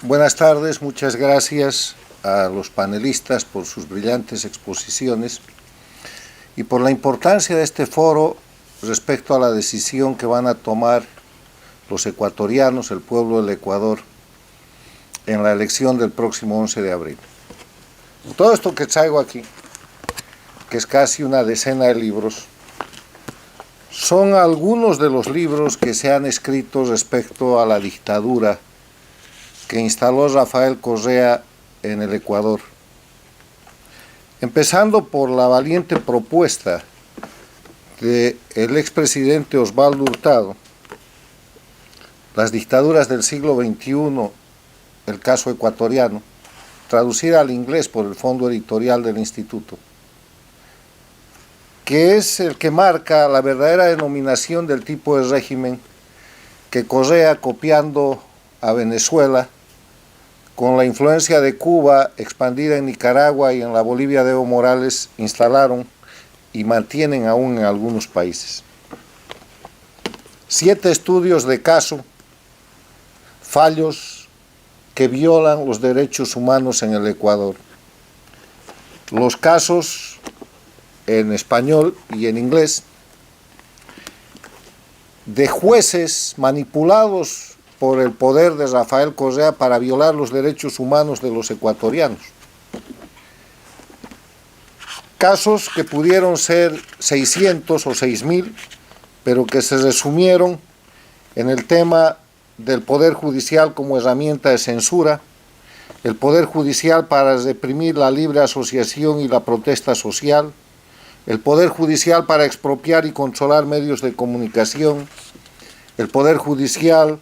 Buenas tardes, muchas gracias a los panelistas por sus brillantes exposiciones y por la importancia de este foro respecto a la decisión que van a tomar los ecuatorianos, el pueblo del Ecuador, en la elección del próximo 11 de abril. Todo esto que traigo aquí, que es casi una decena de libros, son algunos de los libros que se han escrito respecto a la dictadura que instaló Rafael Correa en el Ecuador. Empezando por la valiente propuesta del expresidente Osvaldo Hurtado, Las dictaduras del siglo XXI, el caso ecuatoriano, traducida al inglés por el fondo editorial del Instituto, que es el que marca la verdadera denominación del tipo de régimen que Correa, copiando a Venezuela, con la influencia de Cuba expandida en Nicaragua y en la Bolivia de Evo Morales, instalaron y mantienen aún en algunos países. 7 estudios de caso, fallos que violan los derechos humanos en el Ecuador. Los casos en español y en inglés de jueces manipulados por el poder de Rafael Correa para violar los derechos humanos de los ecuatorianos. Casos que pudieron ser 600 o 6,000, pero que se resumieron en el tema del Poder Judicial como herramienta de censura, el Poder Judicial para reprimir la libre asociación y la protesta social, el Poder Judicial para expropiar y controlar medios de comunicación, el Poder Judicial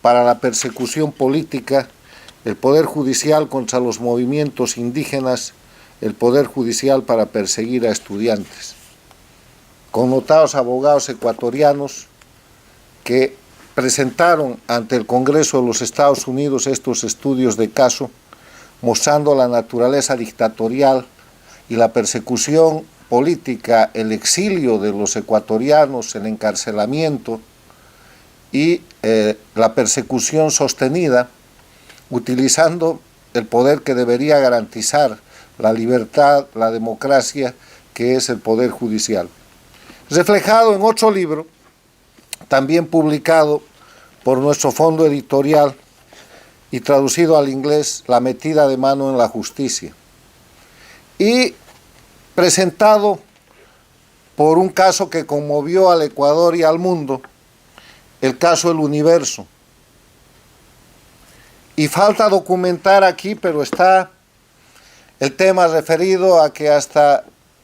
para la persecución política, el Poder Judicial contra los movimientos indígenas, el Poder Judicial para perseguir a estudiantes. Connotados abogados ecuatorianos que presentaron ante el Congreso de los Estados Unidos estos estudios de caso, mostrando la naturaleza dictatorial y la persecución política, el exilio de los ecuatorianos, el encarcelamiento y la persecución sostenida, utilizando el poder que debería garantizar la libertad, la democracia, que es el Poder Judicial. Reflejado en otro libro, también publicado por nuestro fondo editorial y traducido al inglés, La metida de mano en la justicia, y presentado por un caso que conmovió al Ecuador y al mundo, el caso del Universo. Y falta documentar aquí, pero está el tema referido a que hasta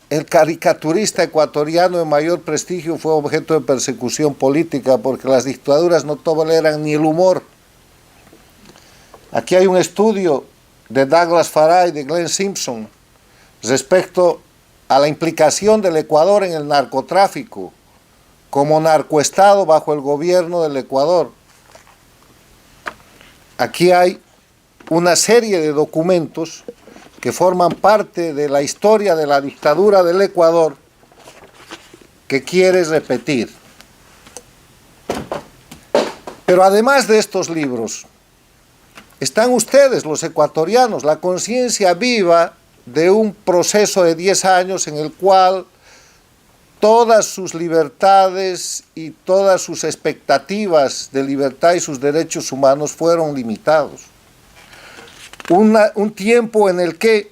el caricaturista ecuatoriano de mayor prestigio fue objeto de persecución política, porque las dictaduras no toleran ni el humor. Aquí hay un estudio de Douglas Farah y de Glenn Simpson respecto a la implicación del Ecuador en el narcotráfico como narcoestado bajo el gobierno del Ecuador. Aquí hay una serie de documentos que forman parte de la historia de la dictadura del Ecuador que quiere repetir. Pero además de estos libros, están ustedes, los ecuatorianos, la conciencia viva de un proceso de 10 años en el cual todas sus libertades y todas sus expectativas de libertad y sus derechos humanos fueron limitados. Un tiempo en el que,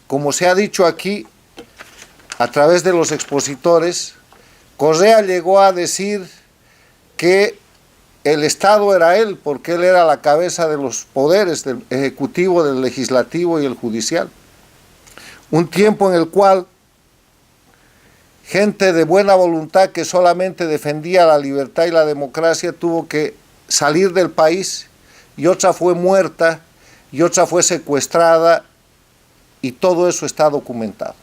como se ha dicho aquí, a través de los expositores, Correa llegó a decir que el Estado era él, porque él era la cabeza de los poderes, del Ejecutivo, del Legislativo y el Judicial. Un tiempo en el cual gente de buena voluntad que solamente defendía la libertad y la democracia tuvo que salir del país, y otra fue muerta, y otra fue secuestrada, y todo eso está documentado.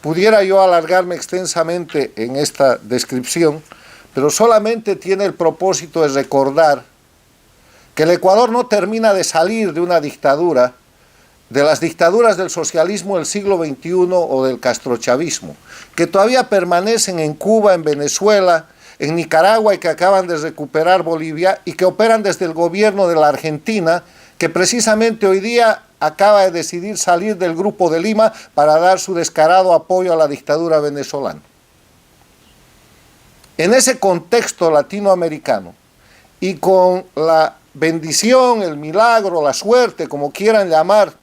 Pudiera yo alargarme extensamente en esta descripción, pero solamente tiene el propósito de recordar que el Ecuador no termina de salir de una dictadura, de las dictaduras del socialismo del siglo XXI o del castrochavismo, que todavía permanecen en Cuba, en Venezuela, en Nicaragua y que acaban de recuperar Bolivia y que operan desde el gobierno de la Argentina, que precisamente hoy día acaba de decidir salir del Grupo de Lima para dar su descarado apoyo a la dictadura venezolana. En ese contexto latinoamericano y con la bendición, el milagro, la suerte, como quieran llamar,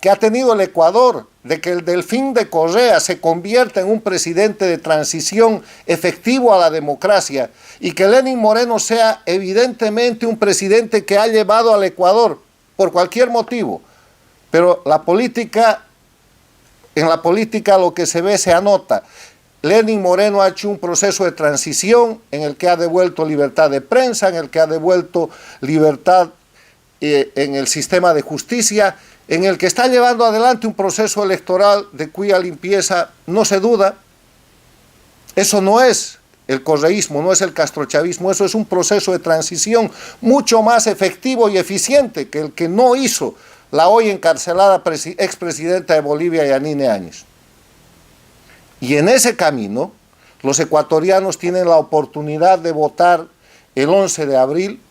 que ha tenido el Ecuador, de que el Delfín de Correa se convierta en un presidente de transición efectivo a la democracia y que Lenín Moreno sea evidentemente un presidente que ha llevado al Ecuador por cualquier motivo, pero en la política lo que se ve se anota. Lenín Moreno ha hecho un proceso de transición en el que ha devuelto libertad de prensa, en el que ha devuelto libertad en el sistema de justicia, en el que está llevando adelante un proceso electoral de cuya limpieza no se duda. Eso no es el correísmo, no es el castrochavismo, eso es un proceso de transición mucho más efectivo y eficiente que el que no hizo la hoy encarcelada expresidenta de Bolivia, Yanine Áñez. Y en ese camino, los ecuatorianos tienen la oportunidad de votar el 11 de abril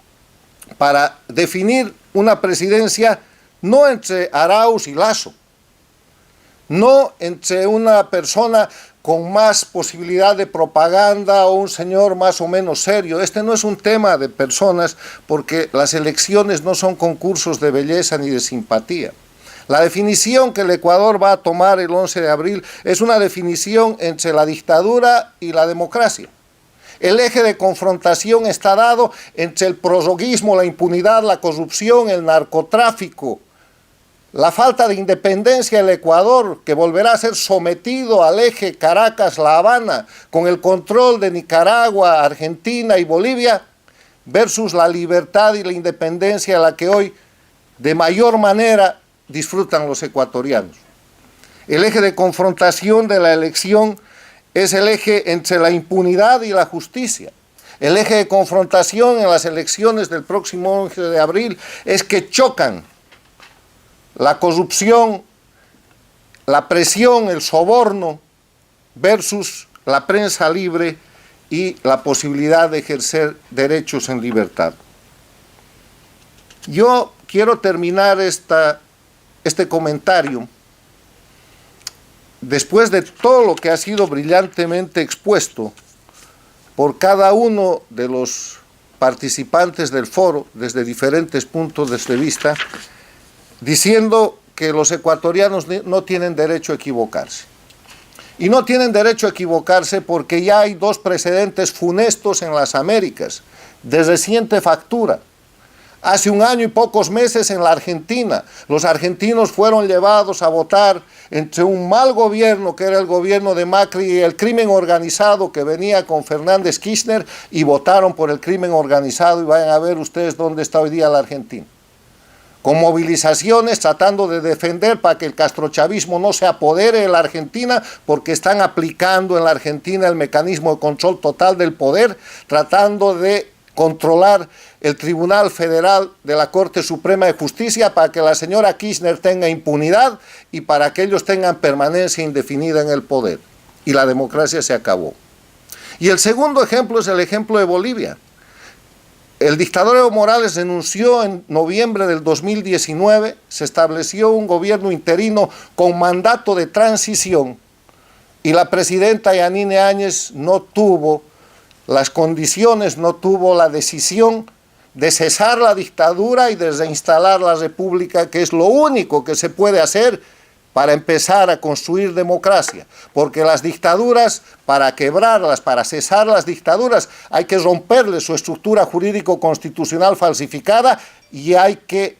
para definir una presidencia no entre Arauz y Lasso, no entre una persona con más posibilidad de propaganda o un señor más o menos serio. Este no es un tema de personas, porque las elecciones no son concursos de belleza ni de simpatía. La definición que el Ecuador va a tomar el 11 de abril es una definición entre la dictadura y la democracia. El eje de confrontación está dado entre el prorroguismo, la impunidad, la corrupción, el narcotráfico, la falta de independencia del Ecuador, que volverá a ser sometido al eje Caracas-La Habana, con el control de Nicaragua, Argentina y Bolivia, versus la libertad y la independencia a la que hoy de mayor manera disfrutan los ecuatorianos. El eje de confrontación de la elección es el eje entre la impunidad y la justicia. El eje de confrontación en las elecciones del próximo 11 de abril es que chocan la corrupción, la presión, el soborno, versus la prensa libre y la posibilidad de ejercer derechos en libertad. Yo quiero terminar este comentario después de todo lo que ha sido brillantemente expuesto por cada uno de los participantes del foro desde diferentes puntos de vista, diciendo que los ecuatorianos no tienen derecho a equivocarse. Y no tienen derecho a equivocarse porque ya hay dos precedentes funestos en las Américas, de reciente factura. Hace un año y pocos meses en la Argentina, los argentinos fueron llevados a votar entre un mal gobierno, que era el gobierno de Macri, y el crimen organizado que venía con Fernández Kirchner, y votaron por el crimen organizado, y vayan a ver ustedes dónde está hoy día la Argentina. Con movilizaciones tratando de defender para que el castrochavismo no se apodere de la Argentina, porque están aplicando en la Argentina el mecanismo de control total del poder, tratando de controlar el Tribunal Federal de la Corte Suprema de Justicia para que la señora Kirchner tenga impunidad y para que ellos tengan permanencia indefinida en el poder. Y la democracia se acabó. Y el segundo ejemplo es el ejemplo de Bolivia. El dictador Evo Morales renunció en noviembre del 2019, se estableció un gobierno interino con mandato de transición y la presidenta Yanine Áñez no tuvo las condiciones, no tuvo la decisión de cesar la dictadura y de reinstalar la república, que es lo único que se puede hacer para empezar a construir democracia, porque las dictaduras, para quebrarlas, para cesar las dictaduras, hay que romperles su estructura jurídico-constitucional falsificada y hay que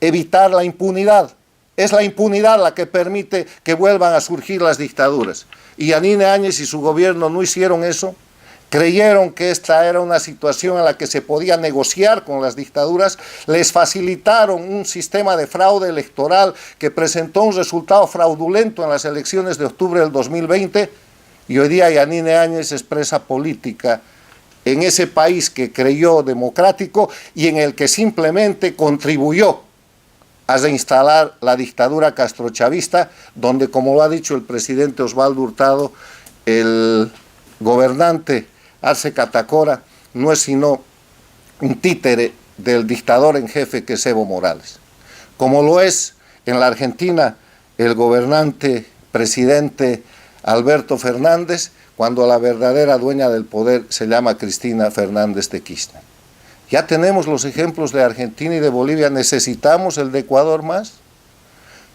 evitar la impunidad. Es la impunidad la que permite que vuelvan a surgir las dictaduras. Y Yanine Áñez y su gobierno no hicieron eso. Creyeron que esta era una situación en la que se podía negociar con las dictaduras, les facilitaron un sistema de fraude electoral que presentó un resultado fraudulento en las elecciones de octubre del 2020, y hoy día Yanine Áñez es presa política en ese país que creyó democrático y en el que simplemente contribuyó a reinstalar la dictadura castrochavista, donde, como lo ha dicho el presidente Osvaldo Hurtado, el gobernante Arce Catacora no es sino un títere del dictador en jefe que es Evo Morales, como lo es en la Argentina el gobernante presidente Alberto Fernández, cuando la verdadera dueña del poder se llama Cristina Fernández de Kirchner. Ya tenemos los ejemplos de Argentina y de Bolivia, ¿necesitamos el de Ecuador más?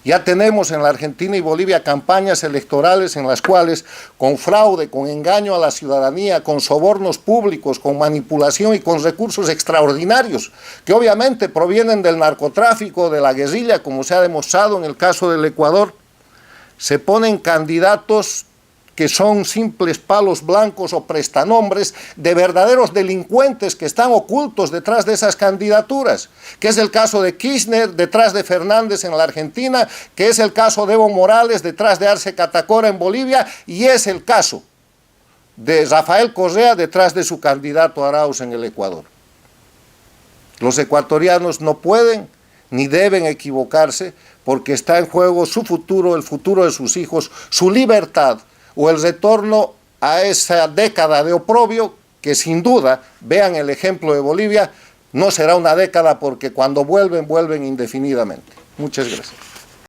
Ya tenemos en la Argentina y Bolivia campañas electorales en las cuales, con fraude, con engaño a la ciudadanía, con sobornos públicos, con manipulación y con recursos extraordinarios, que obviamente provienen del narcotráfico, de la guerrilla, como se ha demostrado en el caso del Ecuador, se ponen candidatos que son simples palos blancos o prestanombres de verdaderos delincuentes que están ocultos detrás de esas candidaturas, que es el caso de Kirchner detrás de Fernández en la Argentina, que es el caso de Evo Morales detrás de Arce Catacora en Bolivia, y es el caso de Rafael Correa detrás de su candidato Arauz en el Ecuador. Los ecuatorianos no pueden ni deben equivocarse, porque está en juego su futuro, el futuro de sus hijos, su libertad, o el retorno a esa década de oprobio que sin duda, vean el ejemplo de Bolivia, no será una década porque cuando vuelven, vuelven indefinidamente. Muchas gracias.